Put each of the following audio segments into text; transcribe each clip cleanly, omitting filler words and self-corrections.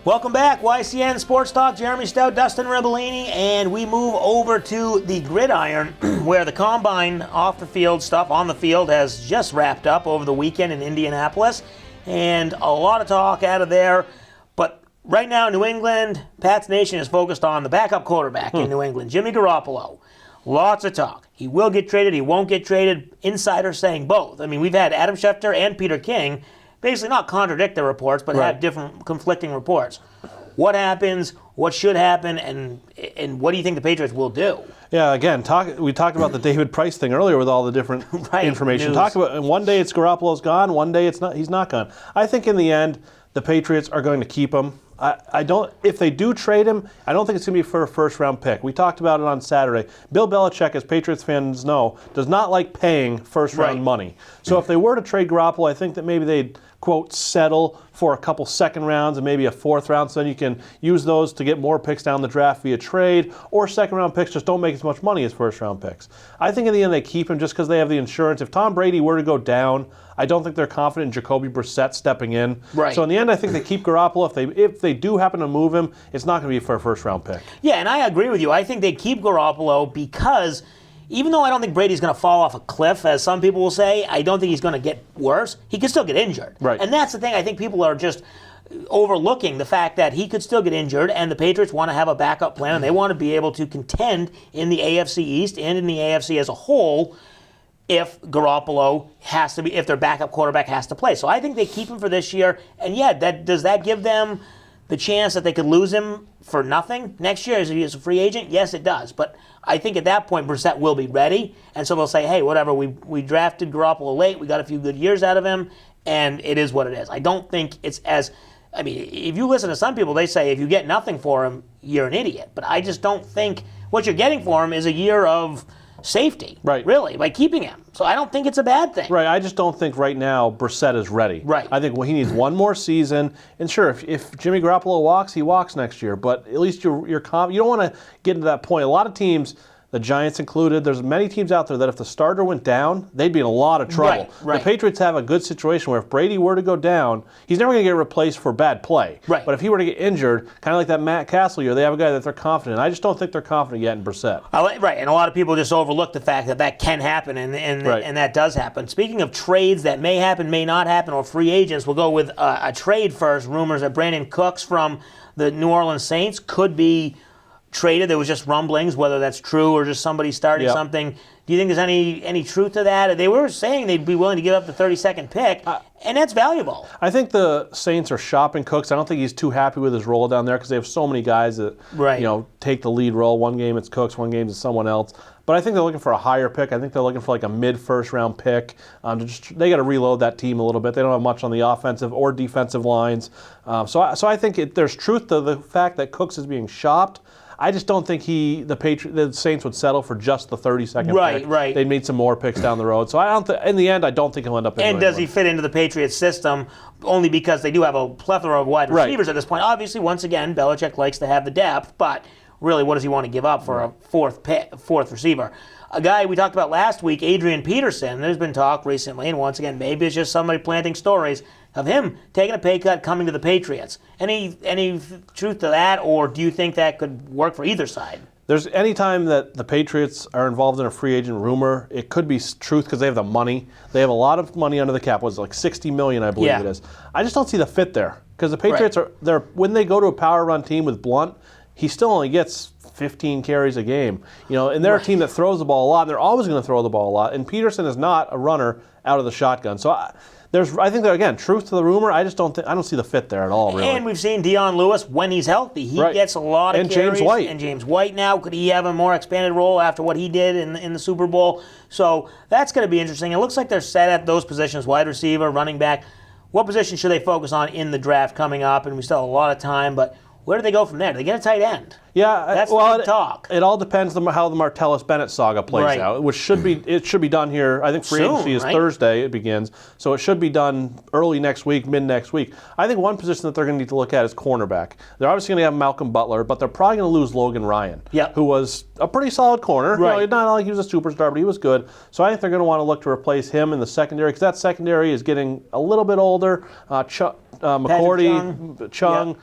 Welcome back, YCN Sports Talk. Jeremy Stout, Dustin Ribellini, and we move over to the gridiron where the combine off the field stuff on the field has just wrapped up over the weekend in Indianapolis, and a lot of talk out of there. But right now, New England, Pats Nation is focused on the backup quarterback in New England, Jimmy Garoppolo. Lots of talk. He will get traded, he won't get traded. Insiders saying both. I mean, we've had Adam Schefter and Peter King basically not contradict their reports, but have different conflicting reports. What happens, what should happen, and what do you think the Patriots will do? Yeah, again, we talked about the David Price thing earlier with all the different information. Talk about, one day it's Garoppolo's gone, one day it's not. He's not gone. I think in the end, the Patriots are going to keep him. I don't. If they do trade him, I don't think it's going to be for a first-round pick. We talked about it on Saturday. Bill Belichick, as Patriots fans know, does not like paying first-round money. So if they were to trade Garoppolo, I think that maybe they'd, quote, settle for a couple second rounds and maybe a fourth round, so then you can use those to get more picks down the draft via trade, or second-round picks just don't make as much money as first-round picks. I think in the end they keep him just because they have the insurance. If Tom Brady were to go down, I don't think they're confident in Jacoby Brissett stepping in. So in the end, I think they keep Garoppolo. If they do happen to move him, it's not going to be for a first-round pick. Yeah, and I agree with you. I think they keep Garoppolo because even though I don't think Brady's going to fall off a cliff, as some people will say, I don't think he's going to get worse. He could still get injured. And that's the thing. I think people are just overlooking the fact that he could still get injured, and the Patriots want to have a backup plan, and they want to be able to contend in the AFC East and in the AFC as a whole if Garoppolo has to be, if their backup quarterback has to play. So I think they keep him for this year, and yeah, does that give them the chance that they could lose him for nothing next year as he is a free agent? Yes, it does. But I think at that point, Brissett will be ready. And so they'll say, hey, whatever, we drafted Garoppolo late. We got a few good years out of him, and it is what it is. I don't think it's as, I mean, if you listen to some people, they say if you get nothing for him, you're an idiot. But I just don't think what you're getting for him is a year of safety, really, by keeping him. So I don't think it's a bad thing. I just don't think right now Brissett is ready. I think he needs one more season. And sure, if Jimmy Garoppolo walks, he walks next year. But at least you're confident. You don't want to get into that point. A lot of teams, the Giants included, there's many teams out there that if the starter went down, they'd be in a lot of trouble. The Patriots have a good situation where if Brady were to go down, he's never going to get replaced for bad play. But if he were to get injured, kind of like that Matt Castle year, they have a guy that they're confident in. I just don't think they're confident yet in Brissett. And a lot of people just overlook the fact that that can happen, and that does happen. Speaking of trades that may happen, may not happen, or free agents, we'll go with a trade first. Rumors that Brandon Cooks from the New Orleans Saints could be traded. There was just rumblings, whether that's true or just somebody starting something. Do you think there's any truth to that? They were saying they'd be willing to give up the 32nd pick, and that's valuable. I think the Saints are shopping Cooks. I don't think he's too happy with his role down there because they have so many guys that take the lead role. One game it's Cooks, one game it's someone else. But I think they're looking for a higher pick. I think they're looking for like a mid-first round pick. They got to reload that team a little bit. They don't have much on the offensive or defensive lines. So I think there's truth to the fact that Cooks is being shopped. I just don't think the Saints would settle for just the 32nd pick. They'd need some more picks down the road. So in the end, I don't think he'll end up in And does he fit into the Patriots system? Only because they do have a plethora of wide receivers at this point. Obviously, once again, Belichick likes to have the depth, but really, what does he want to give up for a fourth receiver? A guy we talked about last week, Adrian Peterson. There's been talk recently, and once again, maybe it's just somebody planting stories of him taking a pay cut, coming to the Patriots. Any truth to that, or do you think that could work for either side? There's any time that the Patriots are involved in a free agent rumor, it could be truth because they have the money. They have a lot of money under the cap. What's it, like $60 million, I believe it is. I just don't see the fit there because the Patriots are when they go to a power run team with Blunt, he still only gets 15 carries a game. And they're a team that throws the ball a lot, and they're always going to throw the ball a lot. And Peterson is not a runner out of the shotgun. So I think that, again, truth to the rumor, I don't see the fit there at all, really. And we've seen Dion Lewis, when he's healthy, he gets a lot of carries. And James White now, could he have a more expanded role after what he did in the Super Bowl? So that's going to be interesting. It looks like they're set at those positions, wide receiver, running back. What position should they focus on in the draft coming up? And we still have a lot of time, but where do they go from there? Do they get a tight end? Yeah, that's the big talk. It all depends on how the Martellus Bennett saga plays out, which should be done here. I think free agency is Thursday. It begins, so it should be done early next week, mid next week. I think one position that they're going to need to look at is cornerback. They're obviously going to have Malcolm Butler, but they're probably going to lose Logan Ryan, who was a pretty solid corner. Not like he was a superstar, but he was good. So I think they're going to want to look to replace him in the secondary because that secondary is getting a little bit older. McCourty, Chung.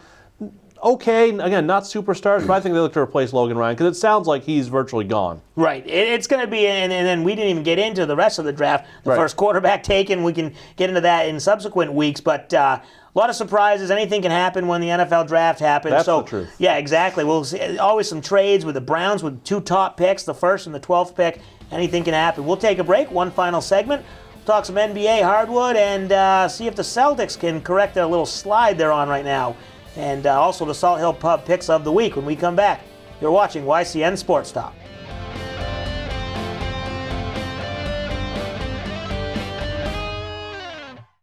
okay. Again, not superstars, but I think they look to replace Logan Ryan because it sounds like he's virtually gone. Right. It's going to be, and then we didn't even get into the rest of the draft. The first quarterback taken, we can get into that in subsequent weeks, but a lot of surprises. Anything can happen when the NFL draft happens. That's the truth. Yeah, exactly. We'll see always some trades with the Browns with 2 top picks, the first and the 12th pick. Anything can happen. We'll take a break, one final segment. Talk some NBA hardwood and see if the Celtics can correct their little slide they're on right now. And also the Salt Hill Pub picks of the week when we come back. You're watching YCN Sports Talk.